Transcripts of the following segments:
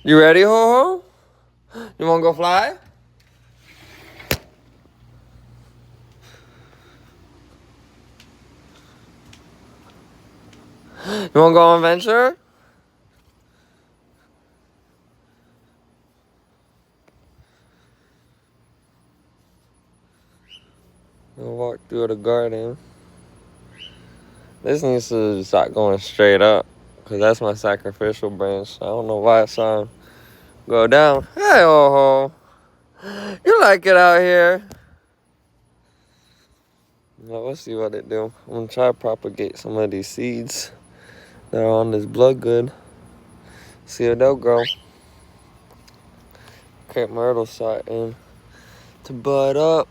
You ready, Ho Ho? You wanna go fly? You wanna go on an adventure? We'll walk through the garden. This needs to start going straight up, because that's my sacrificial branch. I don't know why it's on. Go down. Hey, Ho Ho. You like it out here? Now, let's see what it do. I'm gonna try to propagate some of these seeds that are on this blood good. See if they'll grow. Crepe myrtle starting to bud up.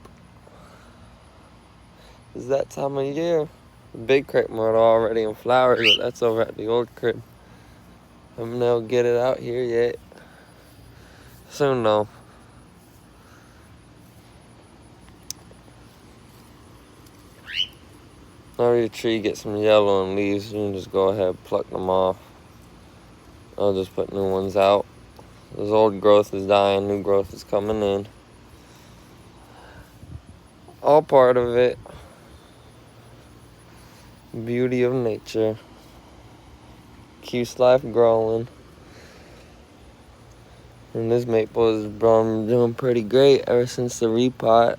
It's that time of year. The big crepe myrtle already in flowers, but that's over at the old crib. I'm not gonna get it out here yet. Soon though. Now your tree get some yellow and leaves, you can just go ahead and pluck them off. I'll just put new ones out. This old growth is dying, new growth is coming in. All part of it. Beauty of nature. Keeps life growing. And this maple has been doing pretty great ever since the repot.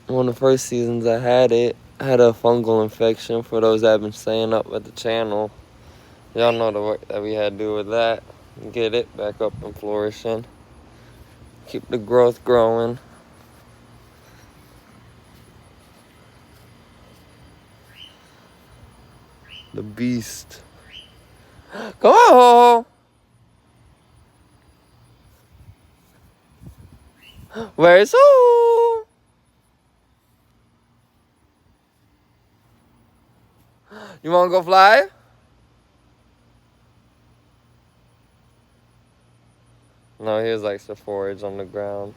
One of the first seasons I had it, I had a fungal infection. For those that have been staying up at the channel, y'all know the work that we had to do with that. Get it back up and flourishing. Keep the growth growing. The beast. Come on, Ho Ho. Where's Ho? You wanna go fly? No, he likes to forage on the ground.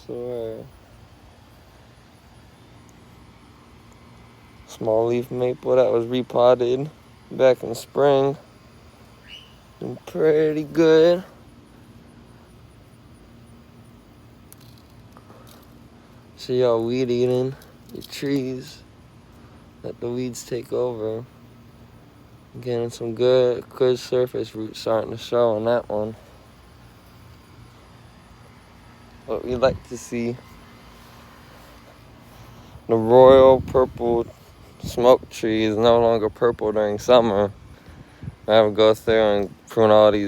Swear. Small leaf maple that was repotted back in spring. Been pretty good. See y'all weed eating your trees. Let the weeds take over. Getting some good surface roots starting to show on that one. What we like to see. The royal purple smoke tree is no longer purple during summer. I have to go through and prune all these